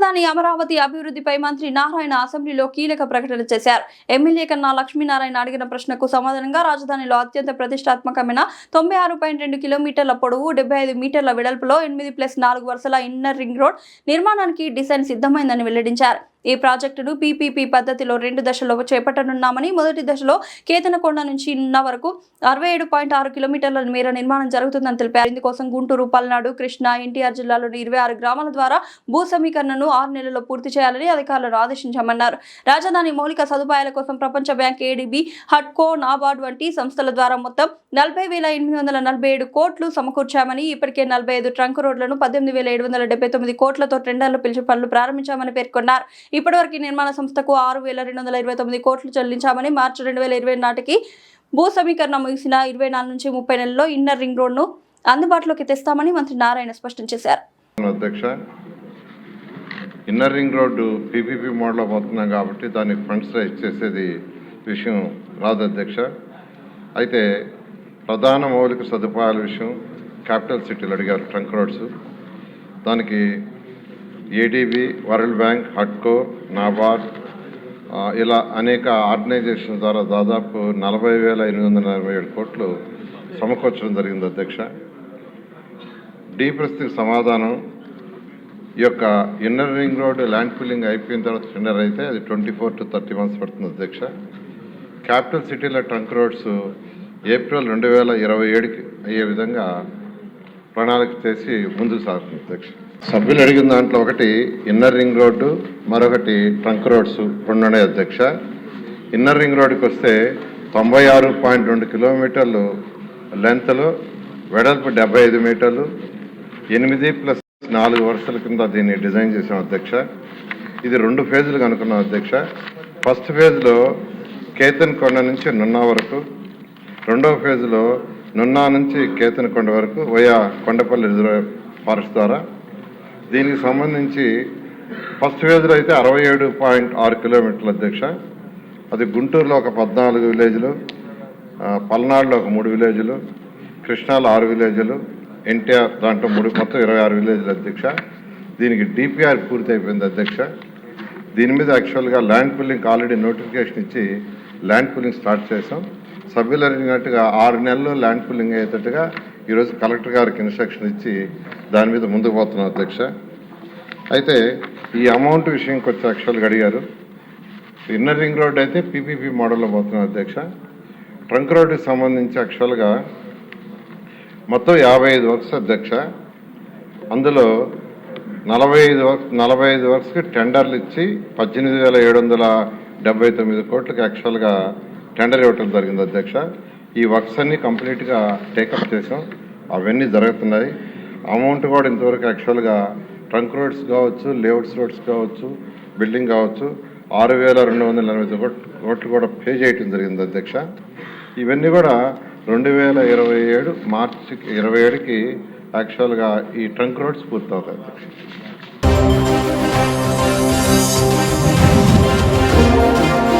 రాజధాని అమరావతి అభివృద్ధిపై మంత్రి నారాయణ అసెంబ్లీలో కీలక ప్రకటన చేశారు. ఎమ్మెల్యే కన్నా లక్ష్మీనారాయణ అడిగిన ప్రశ్నకు సమాధానంగా రాజధానిలో అత్యంత ప్రతిష్టాత్మకమైన 96.2 కిలోమీటర్ల పొడవు 75 మీటర్ల వెడల్పులో 8+4 వరుసల ఇన్నర్ రింగ్ రోడ్ నిర్మాణానికి డిజైన్ సిద్ధమైందని వెల్లడించారు. ఈ ప్రాజెక్టును పీపీపీ పద్ధతిలో 2 దశల్లో చేపట్టనున్నామని, మొదటి దశలో కేతనకొండ నుంచి నున్న వరకు 67.6 కిలోమీటర్ల మేర నిర్మాణం జరుగుతుందని తెలిపారు. ఇందుకోసం గుంటూరు, పల్నాడు, కృష్ణా, ఎన్టీఆర్ జిల్లాలోని 26 గ్రామాల ద్వారా భూ సమీకరణను 6 నెలల్లో పూర్తి చేయాలని అధికారులను ఆదేశించామన్నారు. రాజధాని మౌలిక సదుపాయాల కోసం ప్రపంచ బ్యాంక్, ఏడీబీ, హడ్కో, నాబార్డ్ వంటి సంస్థల ద్వారా మొత్తం 40,847 కోట్లు సమకూర్చామని, ఇప్పటికే 45 ట్రంక్ రోడ్లను 18,779 కోట్లతో టెండర్లు పిలిచి పనులు ప్రారంభించామని పేర్కొన్నారు. ఇప్పటివరకు నిర్మాణ సంస్థకు 6,229 కోట్లు చెల్లించామని, మార్చి 2020 నాటికి భూ సమీకరణ ముగిసిన 24 నుంచి 30 నెలల్లో ఇన్నర్ రింగ్ రోడ్ను అందుబాటులోకి తెస్తామని మంత్రి నారాయణ స్పష్టం చేశారు. అధ్యక్ష, ఇన్నర్ రింగ్ రోడ్డు పీపీపీ మోడల్లో పోతున్నాం కాబట్టి దానికి ఫండ్స్ రైజ్ చేసేది విషయం రాదు అధ్యక్ష. అయితే ప్రధాన మౌలిక సదుపాయాల విషయం క్యాపిటల్ సిటీలు అడిగారు, ట్రంక్ రోడ్స్. దానికి ఏడీబీ, వరల్డ్ బ్యాంక్, హడ్కో, నాబార్డ్ ఇలా అనేక ఆర్గనైజేషన్ ద్వారా దాదాపు 40,847 కోట్లు సమకూర్చడం జరిగింది అధ్యక్ష. డీ ప్రశ్నకు సమాధానం, ఈ యొక్క inner ring road land pooling అయిపోయిన తర్వాత టెండర్ అయితే అది 24 to 30 months పడుతుంది అధ్యక్ష. క్యాపిటల్ సిటీల ట్రంక్ రోడ్స్ ఏప్రిల్ 2027కి అయ్యే విధంగా ప్రణాళిక చేసి ముందుకు సాగుతుంది అధ్యక్ష. సభ్యులు అడిగిన దాంట్లో ఒకటి ఇన్నర్ రింగ్ రోడ్డు, మరొకటి ట్రంక్ రోడ్స్ రెండు ఉన్నాయి అధ్యక్ష. ఇన్నర్ రింగ్ రోడ్డుకి వస్తే 96.2 కిలోమీటర్లు లెంత్లో, వెడల్పు 75 మీటర్లు, 8+4 వరుసల కింద దీన్ని డిజైన్ చేసాం అధ్యక్ష. ఇది 2 ఫేజులుగా అనుకున్నాం అధ్యక్ష. ఫస్ట్ ఫేజ్లో కేతన్కొండ నుంచి నున్నా వరకు, రెండవ ఫేజ్లో నున్నా నుంచి కేతన్కొండ వరకు వయా కొండపల్లి రిజర్వ్ ఫారెస్ట్ ద్వారా. దీనికి సంబంధించి ఫస్ట్ ఫేజ్లో అయితే 67.6 కిలోమీటర్లు అధ్యక్ష. అది గుంటూరులో ఒక 14 విలేజ్లు, పల్నాడులో ఒక 3 విలేజ్లు, కృష్ణాలో 6 విలేజ్లు, ఎన్టీఆర్ దాంట్లో మొత్తం 26 విలేజ్లు అధ్యక్ష. దీనికి డిపిఆర్ పూర్తి అయిపోయింది అధ్యక్ష. దీని మీద యాక్చువల్గా ల్యాండ్ పుల్లింగ్ ఆల్రెడీ నోటిఫికేషన్ ఇచ్చి ల్యాండ్ పుల్లింగ్ స్టార్ట్ చేసాం. సభ్యులు అడిగినట్టుగా 6 నెలల్లో ల్యాండ్ పుల్లింగ్ అయ్యేటట్టుగా ఈరోజు కలెక్టర్ గారికి ఇన్స్ట్రక్షన్ ఇచ్చి దాని మీద ముందుకు పోతున్నాం అధ్యక్ష. అయితే ఈ అమౌంట్ విషయంకి వచ్చి యాక్చువల్గా అడిగారు. ఇన్నర్ రింగ్ రోడ్ అయితే పీపీపీ మోడల్లో పోతున్నాం అధ్యక్ష. ట్రంక్ రోడ్డుకి సంబంధించి యాక్చువల్గా మొత్తం 55 వర్క్స్ అధ్యక్ష. అందులో 45 వర్క్స్కి టెండర్లు ఇచ్చి 18,779 కోట్లకి యాక్చువల్గా టెండర్ ఇవ్వటం జరిగింది అధ్యక్ష. ఈ వర్క్స్ అన్నీ కంప్లీట్గా టేకప్ చేసాం, అవన్నీ జరుగుతున్నాయి. అమౌంట్ కూడా ఇంతవరకు యాక్చువల్గా ట్రంక్ రోడ్స్ కావచ్చు, లేఅవుట్స్ రోడ్స్ కావచ్చు, బిల్డింగ్ కావచ్చు 6,280 కోట్లు కూడా పే చేయటం జరిగింది అధ్యక్ష. ఇవన్నీ కూడా 2027 మార్చి 27కి యాక్చువల్గా ఈ ట్రంక్ రోడ్స్ పూర్తవుతాయి అధ్యక్ష.